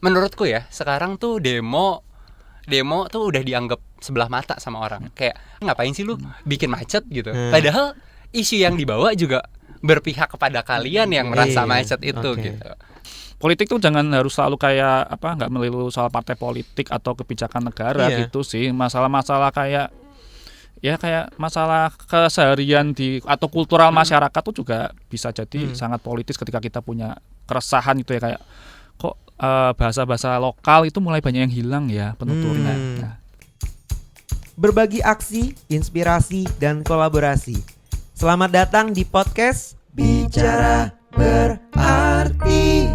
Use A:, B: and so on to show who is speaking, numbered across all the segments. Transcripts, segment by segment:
A: menurutku ya sekarang tuh demo tuh udah dianggap sebelah mata sama orang. Kayak ngapain sih lu bikin macet gitu. Padahal isu yang dibawa juga berpihak kepada kalian yang merasa macet itu gitu.
B: Politik tuh jangan harus selalu kayak nggak melulu soal partai politik atau kebijakan negara gitu sih. Masalah-masalah kayak masalah keseharian atau kultural masyarakat tuh juga bisa jadi sangat politis ketika kita punya keresahan itu ya, kayak kok bahasa-bahasa lokal itu mulai banyak yang hilang ya penuturnya. Nah.
C: Berbagi aksi, inspirasi, dan kolaborasi. Selamat datang di podcast Bicara Berarti.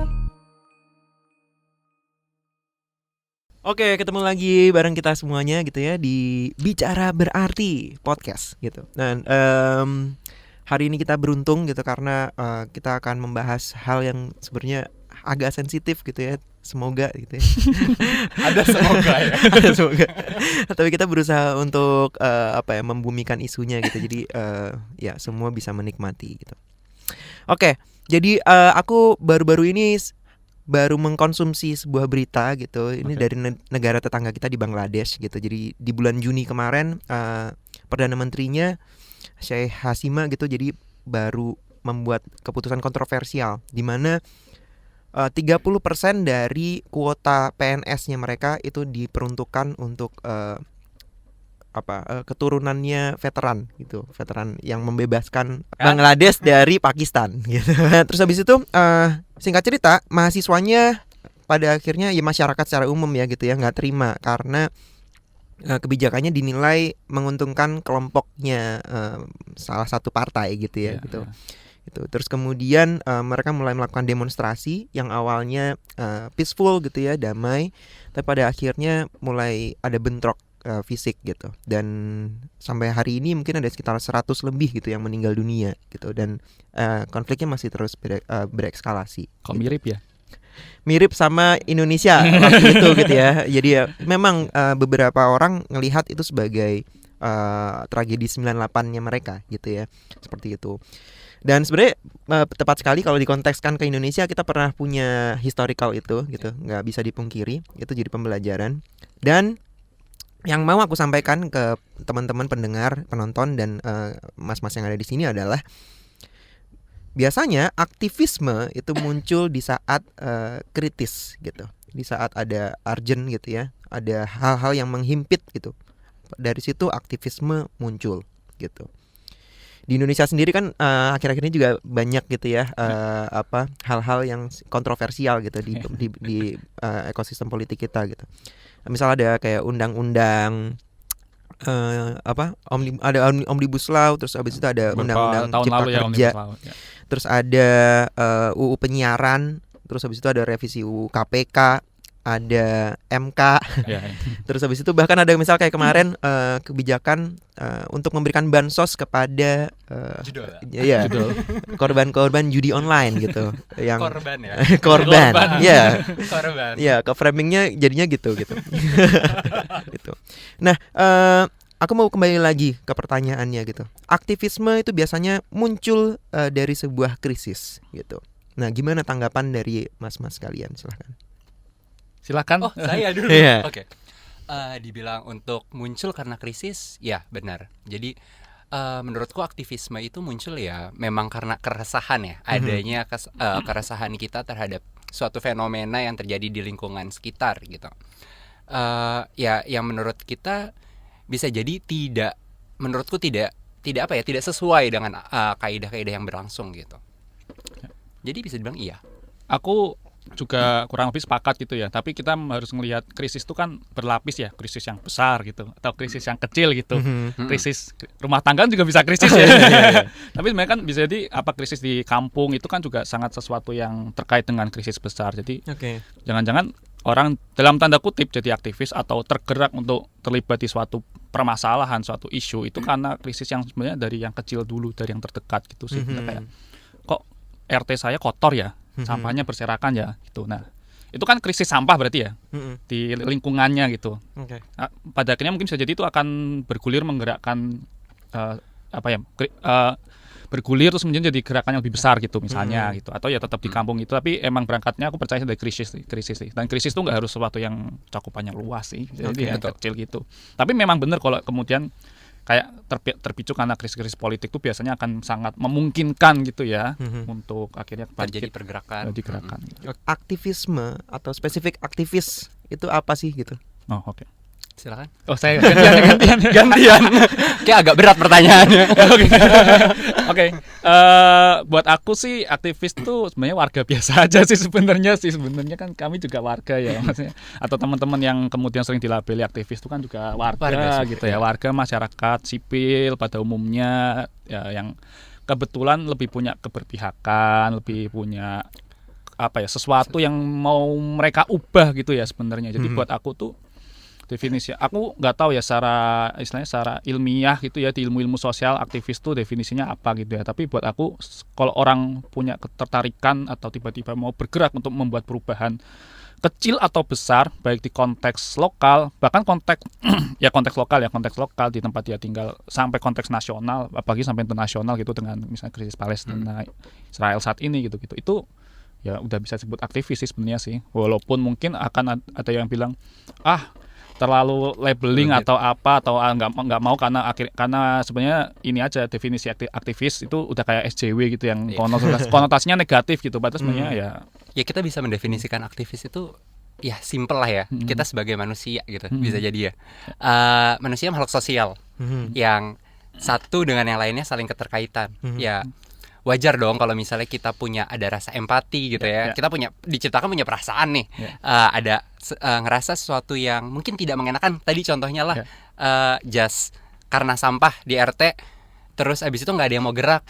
C: Oke, ketemu lagi bareng kita semuanya gitu ya di Bicara Berarti podcast gitu. Dan hari ini kita beruntung gitu karena kita akan membahas hal yang sebenarnya agak sensitif gitu ya. Semoga gitu ya.
A: Ada semoga ya.
C: Ada semoga. Tapi kita berusaha untuk membumikan isunya gitu. Jadi ya semua bisa menikmati gitu. Oke, jadi aku baru-baru ini baru mengkonsumsi sebuah berita gitu. Ini dari negara tetangga kita di Bangladesh gitu. Jadi di bulan Juni kemarin Perdana Menterinya Sheikh Hasina gitu jadi baru membuat keputusan kontroversial di mana 30% dari kuota PNS-nya mereka itu diperuntukkan untuk keturunannya veteran gitu, veteran yang membebaskan Bangladesh dari Pakistan gitu. Terus habis itu singkat cerita mahasiswanya pada akhirnya ya masyarakat secara umum ya gitu ya nggak terima karena kebijakannya dinilai menguntungkan kelompoknya salah satu partai gitu ya gitu. Gitu. Terus kemudian mereka mulai melakukan demonstrasi yang awalnya peaceful gitu ya, damai, tapi pada akhirnya mulai ada bentrok fisik gitu. Dan sampai hari ini mungkin ada sekitar 100 lebih gitu yang meninggal dunia gitu, dan konfliknya masih terus berekskalasi.
B: Kok mirip ya?
C: Mirip sama Indonesia waktu itu gitu ya. Jadi ya memang beberapa orang ngelihat itu sebagai tragedi 98-nya mereka gitu ya. Seperti itu. Dan sebenarnya tepat sekali kalau dikontekskan ke Indonesia, kita pernah punya historical itu gitu, nggak bisa dipungkiri, itu jadi pembelajaran. Dan yang mau aku sampaikan ke teman-teman pendengar, penonton, dan mas-mas yang ada di sini adalah biasanya aktivisme itu muncul di saat kritis gitu, di saat ada urgent gitu ya, ada hal-hal yang menghimpit gitu. Dari situ aktivisme muncul gitu. Di Indonesia sendiri kan akhir-akhir ini juga banyak gitu ya hal-hal yang kontroversial gitu di ekosistem politik kita gitu. Misal ada kayak undang-undang ada Omnibus Law, terus habis itu ada undang-undang Cipta Kerja, terus ada UU penyiaran, terus habis itu ada revisi UU KPK, ada MK, terus habis itu bahkan ada misal kayak kemarin kebijakan untuk memberikan bansos kepada korban judi online gitu, yang korban ya ke framingnya jadinya gitu gitu. Nah aku mau kembali lagi ke pertanyaannya gitu. Aktivisme itu biasanya muncul dari sebuah krisis gitu. Nah gimana tanggapan dari mas-mas kalian, silahkan.
A: Oh, saya dulu. Oke. Dibilang untuk muncul karena krisis, ya benar. Jadi menurutku aktivisme itu muncul ya memang karena keresahan ya, adanya keresahan kita terhadap suatu fenomena yang terjadi di lingkungan sekitar gitu. Ya yang menurut kita bisa jadi tidak sesuai dengan kaidah-kaidah yang berlangsung gitu. Jadi bisa dibilang iya.
B: Aku juga kurang lebih sepakat gitu ya, tapi kita harus melihat krisis itu kan berlapis ya, krisis yang besar gitu atau krisis yang kecil gitu. Krisis rumah tangga juga bisa krisis ya. Tapi sebenarnya kan bisa jadi krisis di kampung itu kan juga sangat sesuatu yang terkait dengan krisis besar. Jadi jangan-jangan orang dalam tanda kutip jadi aktivis atau tergerak untuk terlibat di suatu permasalahan, suatu isu itu karena krisis yang sebenarnya dari yang kecil dulu, dari yang terdekat gitu sih. Kayak kok RT saya kotor ya, sampahnya berserakan ya gitu. Nah itu kan krisis sampah berarti ya di lingkungannya gitu. Nah, pada akhirnya mungkin bisa jadi itu akan bergulir menggerakkan bergulir terus kemudian jadi gerakan yang lebih besar gitu misalnya gitu, atau ya tetap di kampung itu, tapi emang berangkatnya aku percaya dari krisis sih. Dan krisis itu nggak harus sesuatu yang cakupannya luas sih, jadi yang kecil gitu. Tapi memang benar kalau kemudian kayak terpicu karena krisis-krisis politik itu biasanya akan sangat memungkinkan gitu ya untuk akhirnya
A: terjadi pergerakan.
B: Gitu.
C: Aktivisme atau spesifik aktivis itu apa sih gitu?
B: Oh oke.
A: Silakan.
B: Oh saya gantian.
A: Kayak agak berat pertanyaannya.
B: Oke. Buat aku sih aktivis tuh sebenarnya warga biasa aja sih sebenarnya kan kami juga warga ya maksudnya, atau teman-teman yang kemudian sering dilabeli aktivis itu kan juga warga gitu ya, warga masyarakat sipil pada umumnya ya, yang kebetulan lebih punya keberpihakan, lebih punya sesuatu yang mau mereka ubah gitu ya sebenarnya. Jadi buat aku tuh definisi, aku nggak tahu ya secara ilmiah gitu ya, di ilmu sosial aktivis tuh definisinya apa gitu ya, tapi buat aku kalau orang punya ketertarikan atau tiba-tiba mau bergerak untuk membuat perubahan kecil atau besar, baik di konteks lokal, bahkan konteks lokal di tempat dia tinggal, sampai konteks nasional, apalagi sampai internasional gitu, dengan misalnya krisis Palestina Israel saat ini gitu itu ya udah bisa disebut aktivis sih sebenarnya sih, walaupun mungkin akan ada yang bilang terlalu labeling atau apa, atau nggak mau karena sebenarnya ini aja definisi aktivis itu udah kayak SJW gitu yang konotasinya negatif gitu. Padahal sebenarnya
A: ya kita bisa mendefinisikan aktivis itu ya simple lah ya. Kita sebagai manusia gitu bisa jadi ya. Manusia makhluk sosial yang satu dengan yang lainnya saling keterkaitan. Ya wajar dong kalau misalnya kita ada rasa empati gitu ya. Kita diciptakan punya perasaan nih. Ada ngerasa sesuatu yang mungkin tidak mengenakan. Tadi contohnya lah just karena sampah di RT, terus abis itu nggak ada yang mau gerak.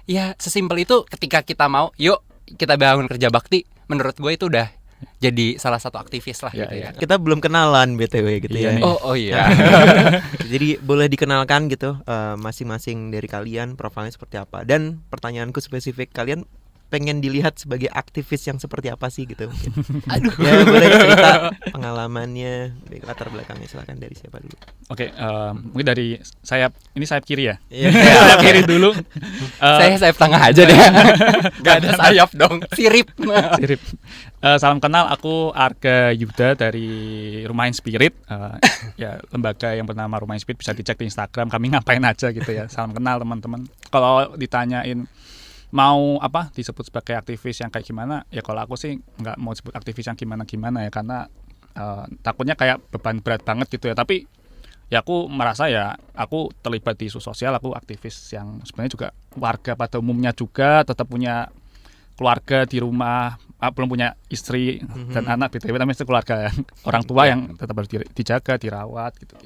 A: Ya sesimpel itu, ketika kita mau yuk kita bangun kerja bakti, menurut gue itu udah jadi salah satu aktivis lah gitu ya.
C: Kita belum kenalan BTW gitu ya.
A: Oh iya.
C: Jadi boleh dikenalkan gitu masing-masing dari kalian profilnya seperti apa. Dan pertanyaanku spesifik, kalian pengen dilihat sebagai aktivis yang seperti apa sih gitu mungkin.
A: Aduh.
C: Ya boleh cerita pengalamannya, latar belakangnya, silakan dari siapa dulu.
B: Oke, mungkin dari sayap kiri ya.
C: Sayap
B: kiri dulu.
A: Saya sayap tengah aja deh. Gak ada sayap dong. Sirip.
B: Salam kenal, aku Arga Yuda dari Rumah Spirit. Ya lembaga yang bernama Rumah Spirit, bisa dicek di Instagram. Kami ngapain aja gitu ya. Salam kenal teman-teman. Kalau ditanyain mau disebut sebagai aktivis yang kayak gimana, ya kalau aku sih nggak mau sebut aktivis yang gimana ya, karena takutnya kayak beban berat banget gitu ya. Tapi ya aku merasa ya aku terlibat di isu sosial, aku aktivis yang sebenarnya juga warga pada umumnya juga, tetap punya keluarga di rumah, belum punya istri dan anak BTW, tapi itu keluarga orang tua yang tetap harus dijaga, dirawat gitu.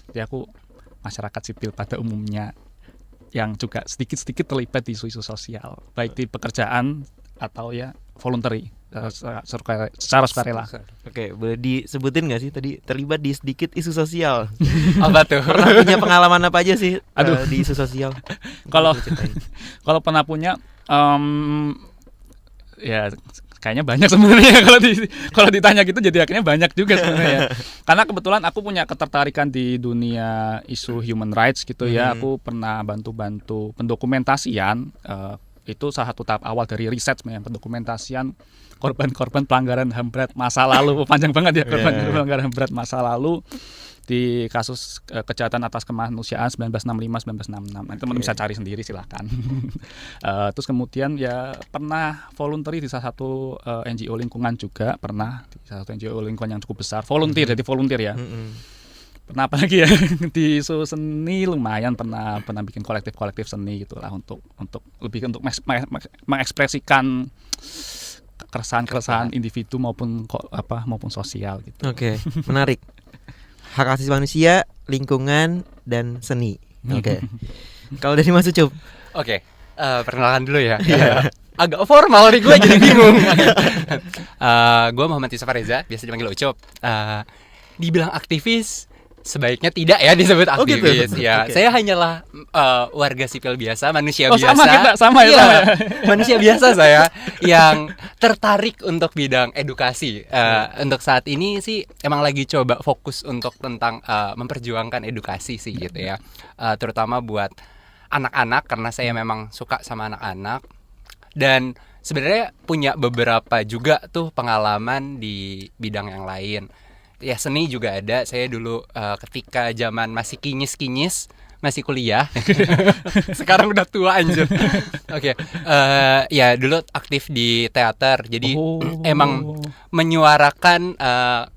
B: Jadi aku masyarakat sipil pada umumnya yang juga sedikit-sedikit terlibat di isu-isu sosial, baik di pekerjaan atau ya voluntary, secara sukarela.
C: Oke, boleh disebutin nggak sih tadi terlibat di sedikit isu sosial?
A: Apa tuh?
C: Pernah punya pengalaman apa aja sih di isu sosial?
B: Kalau pernah punya, ya kayaknya banyak sebenarnya. Kalau ditanya gitu jadi akhirnya banyak juga sebenarnya. Karena kebetulan aku punya ketertarikan di dunia isu human rights gitu ya. Aku pernah bantu pendokumentasian, itu salah satu tahap awal dari riset sebenarnya, pendokumentasian korban-korban pelanggaran HAM berat masa lalu. Panjang banget ya, korban pelanggaran HAM berat masa lalu di kasus kejahatan atas kemanusiaan 1965-1966. Teman-teman bisa cari sendiri silahkan. Terus kemudian ya pernah voluntary di salah satu NGO lingkungan juga, pernah di salah satu NGO lingkungan yang cukup besar, jadi volunteer ya. Pernah apa lagi ya, di isu seni lumayan pernah bikin kolektif seni gitulah, untuk lebih untuk mengekspresikan keresahan individu maupun sosial gitu.
C: Oke, menarik. Hak asasi manusia, lingkungan, dan seni. Oke. Kalau dari Mas Ucup?
A: Oke, perkenalkan dulu ya. Agak formal nih gue, jadi bingung. Gue Muhammad Yusuf Reza, biasa dipanggil Ucup. Dibilang aktivis, sebaiknya tidak ya disebut aktivis. Ya, saya hanyalah warga sipil biasa, manusia biasa.
B: Sama ya.
A: Manusia biasa saya yang tertarik untuk bidang edukasi. Untuk saat ini sih emang lagi coba fokus untuk tentang memperjuangkan edukasi sih gitu ya. Terutama buat anak-anak karena saya memang suka sama anak-anak, dan sebenarnya punya beberapa juga tuh pengalaman di bidang yang lain. Ya seni juga ada. Saya dulu ketika zaman masih kinyis-kinyis, masih kuliah. Sekarang udah tua anjir. Oke. Ya dulu aktif di teater. Jadi emang menyuarakan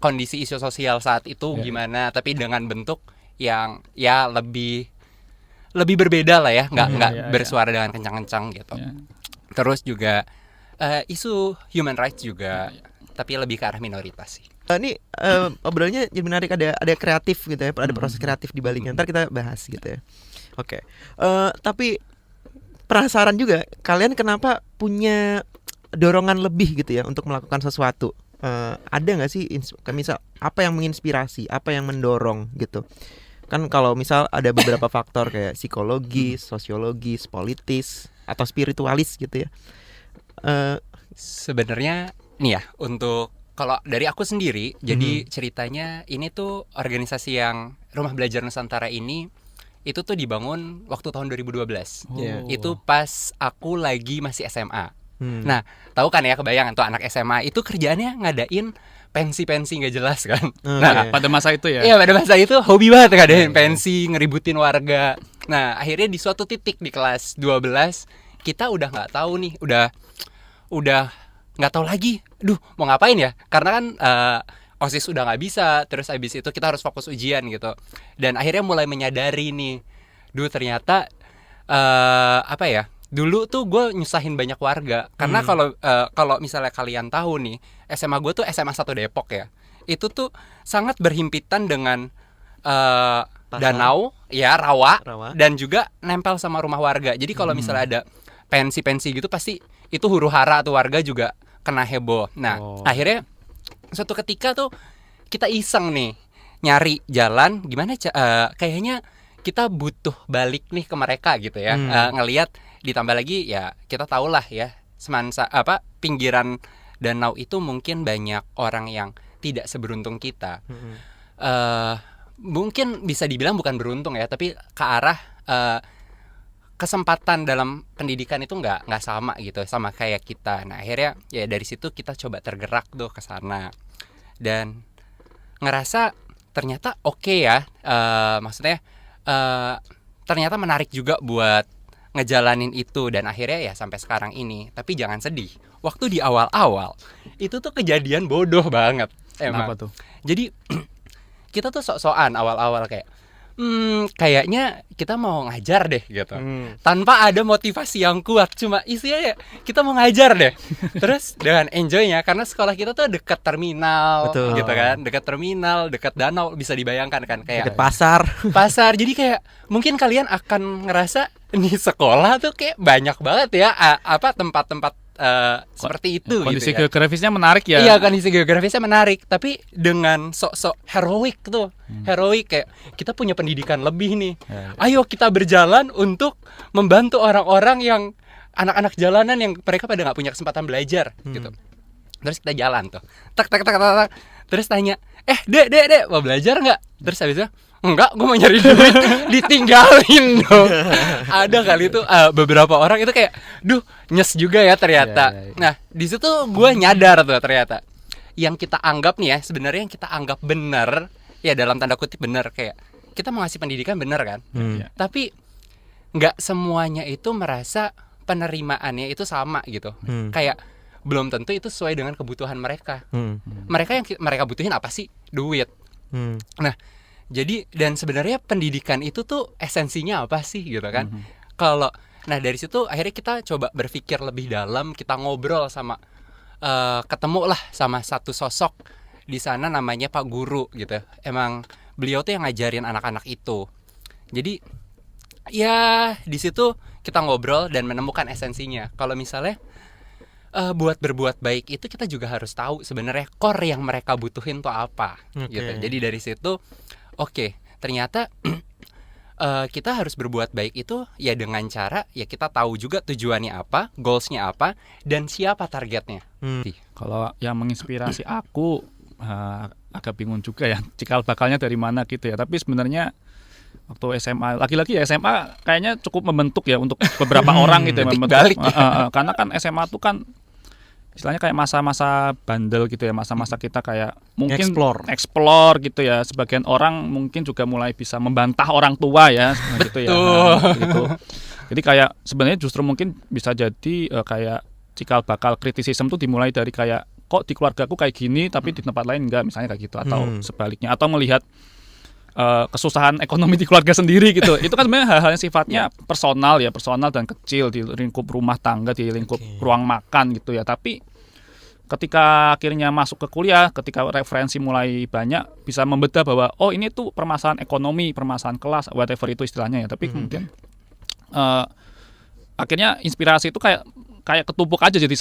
A: kondisi isu sosial saat itu gimana, tapi dengan bentuk yang ya lebih berbeda lah ya, nggak bersuara dengan kencang-kencang gitu. Terus juga isu human rights juga, tapi lebih ke arah minoritas sih.
C: Ini obrolannya jadi menarik, ada kreatif gitu ya, ada proses kreatif di baliknya. Ntar kita bahas gitu ya. Oke. Tapi penasaran juga, kalian kenapa punya dorongan lebih gitu ya untuk melakukan sesuatu? Ada nggak sih misal apa yang menginspirasi, apa yang mendorong gitu? Kan kalau misal ada beberapa faktor kayak psikologis, sosiologis, politis atau spiritualis gitu ya.
A: Sebenarnya nih ya, untuk kalau dari aku sendiri, jadi ceritanya ini tuh organisasi yang Rumah Belajar Nusantara ini itu tuh dibangun waktu tahun 2012. Itu pas aku lagi masih SMA. Nah, tahu kan ya, kebayang tuh anak SMA itu kerjaannya ngadain pensi-pensi nggak jelas kan.
B: Nah, pada masa itu ya.
A: Iya, pada masa itu hobi banget ngadain pensi, ngeributin warga. Nah, akhirnya di suatu titik di kelas 12 kita udah nggak tahu nih, udah nggak tahu lagi, mau ngapain ya? Karena kan OSIS udah nggak bisa, terus abis itu kita harus fokus ujian gitu. Dan akhirnya mulai menyadari nih, ternyata apa ya? Dulu tuh gue nyusahin banyak warga. Karena kalau misalnya kalian tahu nih, SMA gue tuh SMA 1 Depok ya. Itu tuh sangat berhimpitan dengan danau, ya rawa, dan juga nempel sama rumah warga. Jadi kalau misalnya ada pensi-pensi gitu, pasti itu huru-hara tuh, warga juga kena heboh. Nah, akhirnya suatu ketika tuh kita iseng nih nyari jalan gimana kayaknya kita butuh balik nih ke mereka gitu ya. Ngelihat, ditambah lagi ya kita tahu lah ya, semansa pinggiran danau itu mungkin banyak orang yang tidak seberuntung kita. Mungkin bisa dibilang bukan beruntung ya, tapi ke arah kesempatan dalam pendidikan itu nggak sama gitu, sama kayak kita. Nah, akhirnya ya dari situ kita coba tergerak tuh ke sana dan ngerasa ternyata oke ya, maksudnya ternyata menarik juga buat ngejalanin itu, dan akhirnya ya sampai sekarang ini. Tapi jangan sedih, waktu di awal-awal itu tuh kejadian bodoh banget emang.
B: Kenapa tuh?
A: Jadi kita tuh sok-sokan awal-awal kayak kayaknya kita mau ngajar deh gitu, tanpa ada motivasi yang kuat, cuma isinya ya kita mau ngajar deh. Terus dengan enjoynya, karena sekolah kita tuh dekat terminal.
C: Betul.
A: Gitu kan, dekat terminal, dekat danau, bisa dibayangkan kan, kayak
C: Dekat pasar.
A: Jadi kayak mungkin kalian akan ngerasa di sekolah tuh kayak banyak banget ya tempat-tempat seperti itu.
B: Kondisi
A: gitu ya.
B: geografisnya menarik ya.
A: Iya, kondisi geografisnya menarik, tapi dengan sok-sok heroik tuh. Heroik kayak kita punya pendidikan lebih nih. Ayo kita berjalan untuk membantu orang-orang yang anak-anak jalanan yang mereka pada nggak punya kesempatan belajar gitu. Terus kita jalan tuh. Tak. Terus tanya, dek, mau belajar nggak? Terus habis itu, enggak, gue mau nyari duit. Ditinggalin dong. Ada kali itu beberapa orang itu kayak, nyes juga ya ternyata.
B: Ya.
A: Nah, di situ gue nyadar tuh ternyata yang kita anggap nih ya, sebenarnya yang kita anggap benar, ya dalam tanda kutip benar, kayak kita mau ngasih pendidikan benar kan. Tapi nggak semuanya itu merasa penerimaannya itu sama gitu. Kayak belum tentu itu sesuai dengan kebutuhan mereka. Mereka yang mereka butuhin apa sih? Duit. Nah, jadi dan sebenarnya pendidikan itu tuh esensinya apa sih gitu kan? Nah dari situ akhirnya kita coba berpikir lebih dalam, kita ngobrol sama ketemu lah sama satu sosok di sana namanya Pak Guru gitu. Emang beliau tuh yang ngajarin anak-anak itu. Jadi ya di situ kita ngobrol dan menemukan esensinya. Kalau misalnya buat berbuat baik itu kita juga harus tahu sebenarnya core yang mereka butuhin tuh apa. Gitu. Jadi dari situ ternyata kita harus berbuat baik itu ya dengan cara ya kita tahu juga tujuannya apa, goalsnya apa, dan siapa targetnya.
B: Kalau yang menginspirasi aku agak bingung juga ya cikal bakalnya dari mana gitu ya. Tapi sebenarnya waktu SMA. Lagi-lagi ya SMA kayaknya cukup membentuk ya untuk beberapa orang gitu ya,
A: Titik
B: membentuk.
A: balik ya.
B: Karena kan SMA tuh kan istilahnya kayak masa-masa bandel gitu ya, masa-masa kita kayak mungkin explore gitu ya. Sebagian orang mungkin juga mulai bisa membantah orang tua ya gitu ya. Gitu. Jadi kayak sebenarnya justru mungkin bisa jadi kayak cikal bakal kritisisme tuh dimulai dari kayak kok di keluargaku kayak gini tapi di tempat lain enggak, misalnya kayak gitu, atau sebaliknya, atau melihat kesusahan ekonomi di keluarga sendiri gitu. Itu kan sebenarnya hal-hal yang sifatnya personal dan kecil di lingkup rumah tangga, di lingkup ruang makan gitu ya. Tapi ketika akhirnya masuk ke kuliah, ketika referensi mulai banyak, bisa membedah bahwa oh ini tuh permasalahan ekonomi, permasalahan kelas, whatever itu istilahnya ya. Tapi kemudian akhirnya inspirasi itu kayak ketumpuk aja jadi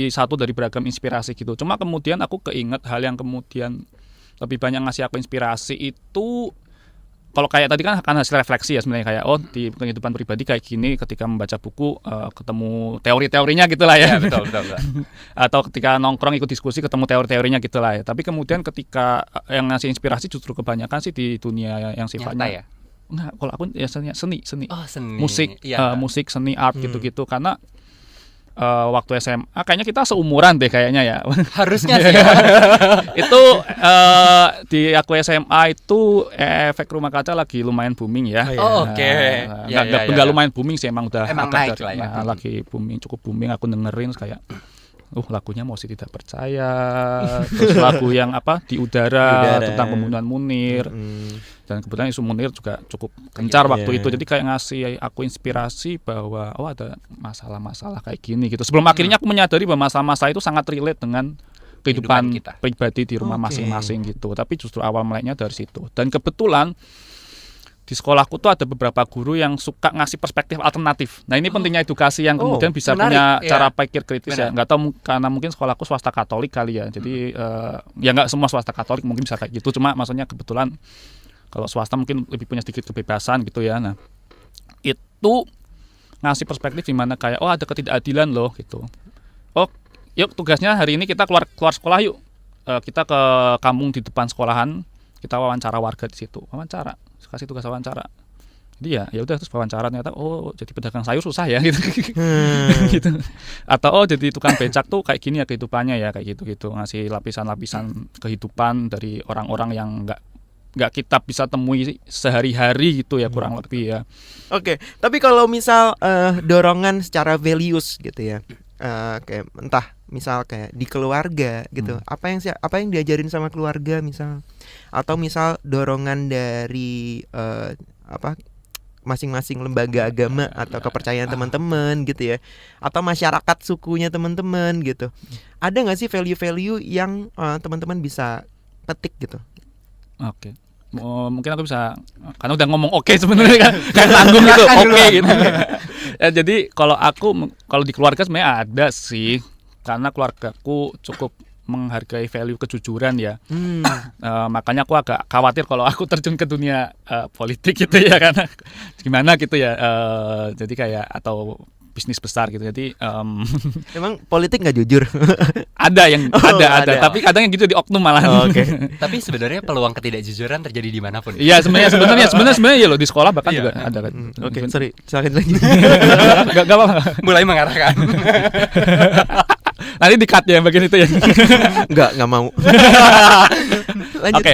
B: satu dari beragam inspirasi gitu. Cuma kemudian aku keinget hal yang kemudian lebih banyak ngasih aku inspirasi itu, kalau kayak tadi kan hasil refleksi ya sebenarnya, kayak oh di kehidupan pribadi kayak gini ketika membaca buku, ketemu teori-teorinya gitulah ya.
A: Betul.
B: Atau ketika nongkrong ikut diskusi ketemu teori-teorinya gitulah ya. Tapi kemudian ketika yang ngasih inspirasi justru kebanyakan sih di dunia yang sifatnya
A: ya.
B: Enggak, kalau aku ya seni.
A: Oh, seni.
B: Musik,
A: Iya.
B: musik, seni, art gitu-gitu. Karena waktu SMA kayaknya kita seumuran deh kayaknya ya.
A: Harusnya sih.
B: Itu di aku SMA itu efek rumah kaca lagi lumayan booming ya.
A: Oh, oke.
B: Enggak lumayan booming sih, emang udah
A: Emang naik lah ya.
B: lagi booming, cukup booming. Aku dengerin kayak lagunya Masih Tidak Percaya, terus lagu yang di udara tentang pembunuhan Munir. Dan kebetulan isu Munir juga cukup gencar waktu itu. Jadi kayak ngasih aku inspirasi bahwa ada masalah-masalah kayak gini gitu. Sebelum akhirnya aku menyadari bahwa masalah-masalah itu sangat relate dengan kehidupan
A: kita
B: pribadi di rumah masing-masing gitu. Tapi justru awal mulainya dari situ. Dan kebetulan di sekolahku tuh ada beberapa guru yang suka ngasih perspektif alternatif. Nah ini pentingnya edukasi yang kemudian bisa
A: menarik,
B: punya cara pikir kritis ya.
A: Benar.
B: Nggak tahu karena mungkin sekolahku swasta Katolik kali ya. Jadi ya nggak semua swasta Katolik mungkin bisa kayak gitu. Cuma maksudnya kebetulan kalau swasta mungkin lebih punya sedikit kebebasan gitu ya. Nah itu ngasih perspektif di mana kayak ada ketidakadilan loh gitu. Oh yuk tugasnya hari ini kita keluar sekolah yuk. Kita ke kampung di depan sekolahan, kita wawancara warga di situ. Kasih tugas wawancara. Jadi ya udah, terus wawancara ternyata jadi pedagang sayur susah ya gitu. Gitu. Atau jadi tukang becak tuh kayak gini ya kehidupannya ya, kayak gitu-gitu, ngasih lapisan-lapisan kehidupan dari orang-orang yang nggak kita bisa temui sehari-hari gitu ya, kurang lebih ya.
C: Oke, tapi kalau misal dorongan secara values gitu ya, kayak entah misal kayak di keluarga gitu, apa yang diajarin sama keluarga misal, atau misal dorongan dari masing-masing lembaga agama atau kepercayaan teman-teman gitu ya, atau masyarakat sukunya teman-teman gitu, ada nggak sih value-value yang teman-teman bisa petik gitu?
B: Oke. Mungkin aku bisa, karena udah ngomong sebenarnya kan tanggung gitu, gitu. Ya, jadi kalau di keluarga sebenarnya ada sih, karena keluargaku cukup menghargai value kejujuran ya. Makanya aku agak khawatir kalau aku terjun ke dunia politik gitu ya, karena gimana gitu ya. Jadi kayak atau bisnis besar gitu. Jadi
C: emang politik nggak jujur?
B: ada yang ada, tapi kadang yang gitu di oknum malah.
A: Tapi sebenarnya peluang ketidakjujuran terjadi dimanapun.
B: Iya sebenarnya ya loh, di sekolah bahkan juga ada kan.
C: Oke, sorry, silakan lanjut.
B: Gak apa-apa.
A: Mulai mengarahkan.
B: Nanti di cut ya bagian itu ya.
C: Nggak mau.
B: Oke,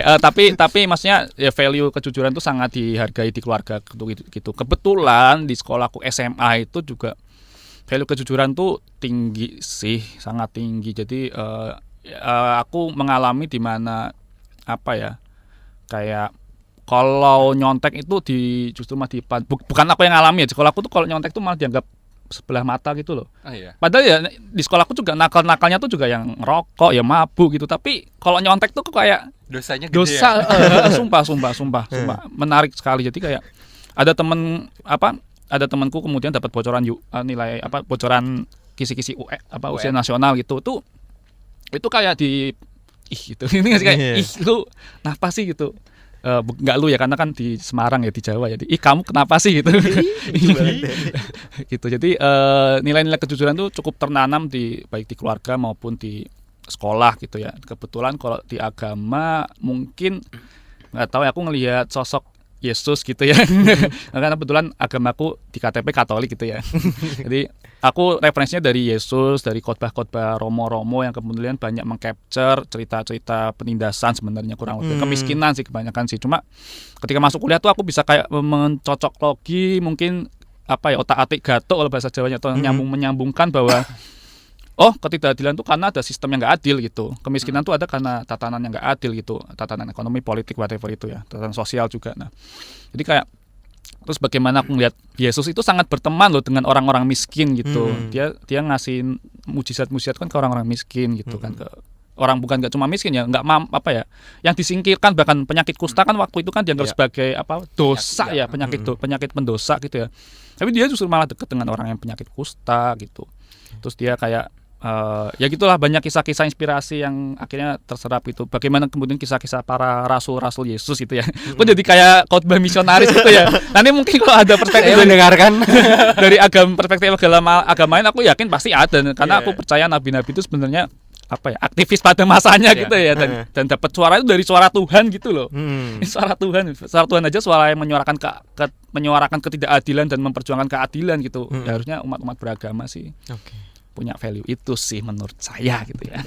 B: tapi maksudnya ya value kejujuran itu sangat dihargai di keluarga gitu. Kebetulan di sekolahku SMA itu juga value kejujuran tuh tinggi sih, sangat tinggi. Jadi aku mengalami di mana kayak kalau nyontek itu justru mah bukan aku yang alami ya. Di sekolahku tuh kalau nyontek tuh malah dianggap sebelah mata gitu loh. Padahal ya di sekolahku juga nakal-nakalnya tuh juga yang ngerokok, ya mabuk gitu. Tapi kalau nyontek tuh kayak
A: dosanya gede ya?
B: Sumpah menarik sekali. Jadi kayak ada temanku kemudian dapat bocoran nilai bocoran kisi-kisi ujian nasional gitu. Itu kayak gitu. Ini nggak sih kayak lu kenapa sih gitu. Nggak lu ya, karena kan di Semarang ya, di Jawa ya. Kamu kenapa sih gitu. Gitu. Jadi nilai-nilai kejujuran itu cukup tertanam baik di keluarga maupun di sekolah gitu ya. Kebetulan kalau di agama mungkin nggak tahu ya, aku ngelihat sosok Yesus gitu ya. Karena kebetulan agamaku di KTP Katolik gitu ya. Jadi aku referensinya dari Yesus, dari khotbah-khotbah Romo-Romo yang kemudian banyak mengcapture cerita-cerita penindasan sebenarnya kurang lebih kemiskinan sih kebanyakan sih. Cuma ketika masuk kuliah tuh aku bisa kayak mencocok logi mungkin apa ya otak-atik gatuk kalau bahasa Jawanya atau menyambungkan bahwa oh ketidakadilan itu karena ada sistem yang nggak adil gitu, kemiskinan itu ada karena tatanan yang nggak adil gitu, tatanan ekonomi, politik, whatever itu ya, tatanan sosial juga. Nah jadi kayak terus bagaimana aku ngeliat Yesus itu sangat berteman loh dengan orang-orang miskin gitu. Dia ngasih mujizat-mujizat kan ke orang-orang miskin gitu kan, ke orang bukan nggak cuma miskin ya, nggak apa ya, yang disingkirkan bahkan penyakit kusta kan waktu itu kan dianggap sebagai apa dosa ya, penyakit pendosa gitu ya. Tapi dia justru malah deket dengan orang yang penyakit kusta gitu. Terus dia kayak ya gitulah, banyak kisah-kisah inspirasi yang akhirnya terserap itu. Bagaimana kemudian kisah-kisah para rasul-rasul Yesus itu ya. Kok jadi kayak khotbah misionaris gitu ya. Nanti mungkin kalau ada perspektif
A: mendengarkan
B: dari perspektif agama lain, aku yakin pasti ada karena aku percaya nabi-nabi itu sebenarnya apa ya, aktivis pada masanya gitu ya, dan dapat suara itu dari suara Tuhan gitu loh. Suara Tuhan aja, suara yang menyuarakan ketidakadilan dan memperjuangkan keadilan gitu. Ya, harusnya umat-umat beragama sih punya value itu sih menurut saya gitu ya.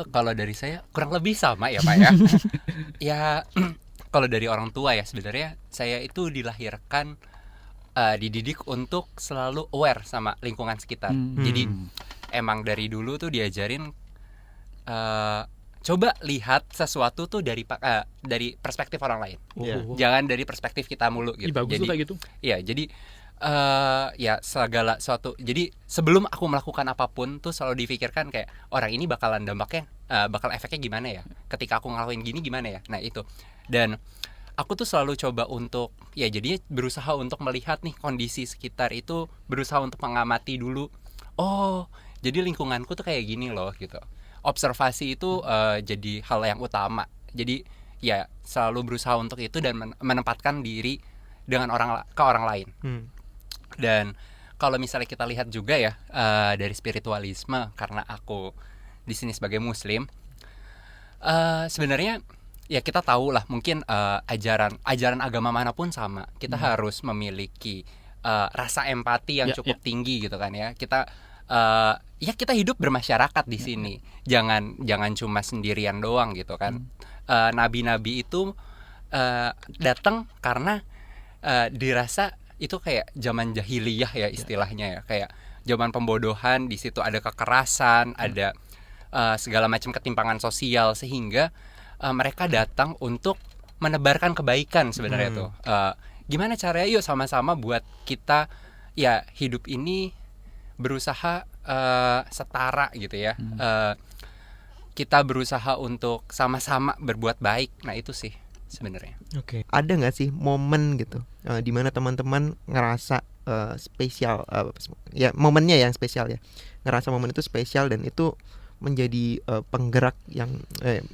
A: Kalau dari saya kurang lebih sama ya Pak ya. Ya kalau dari orang tua ya, sebenarnya saya itu dilahirkan dididik untuk selalu aware sama lingkungan sekitar. Jadi emang dari dulu tuh diajarin coba lihat sesuatu tuh dari perspektif orang lain. Jangan dari perspektif kita mulu gitu.
B: Bagus
A: jadi,
B: tuh kayak gitu.
A: Iya, jadi ya segala sesuatu. Jadi sebelum aku melakukan apapun tuh selalu difikirkan kayak orang ini bakalan dampaknya, bakal efeknya gimana ya? Ketika aku ngelakuin gini gimana ya? Nah itu. Dan aku tuh selalu coba untuk ya jadinya berusaha untuk melihat nih kondisi sekitar itu, berusaha untuk mengamati dulu. Oh, jadi lingkunganku tuh kayak gini loh gitu. Observasi itu jadi hal yang utama. Jadi ya selalu berusaha untuk itu dan menempatkan diri dengan ke orang lain. Dan kalau misalnya kita lihat juga ya dari spiritualisme, karena aku di sini sebagai Muslim, sebenarnya ya kita tahu lah mungkin ajaran agama manapun sama, kita harus memiliki rasa empati yang cukup tinggi gitu kan ya. Kita ya kita hidup bermasyarakat di sini, jangan cuma sendirian doang gitu kan. Nabi-nabi itu datang karena dirasa itu kayak zaman jahiliyah ya istilahnya ya, kayak zaman pembodohan, di situ ada kekerasan, ada segala macam ketimpangan sosial, sehingga mereka datang untuk menebarkan kebaikan sebenarnya tuh. Gimana caranya, yuk sama-sama buat kita ya hidup ini berusaha setara gitu ya. Kita berusaha untuk sama-sama berbuat baik. Nah itu sih sebenarnya.
C: Ada nggak sih momen gitu di mana teman-teman ngerasa spesial, ya momennya yang spesial ya, ngerasa momen itu spesial dan itu menjadi penggerak yang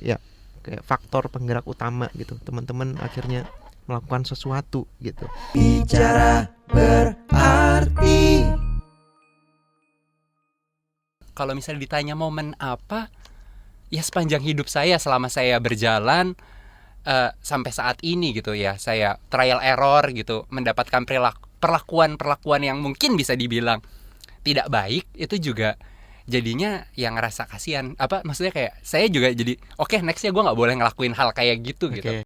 C: ya kayak faktor penggerak utama gitu, teman-teman akhirnya melakukan sesuatu gitu. Bicara berarti.
A: Kalau misalnya ditanya momen apa, ya sepanjang hidup saya, selama saya berjalan sampai saat ini gitu ya, saya trial error gitu, mendapatkan perlakuan yang mungkin bisa dibilang tidak baik, itu juga jadinya yang ngerasa kasihan. Maksudnya kayak saya juga jadi oke, nextnya gue nggak boleh ngelakuin hal kayak gitu gitu.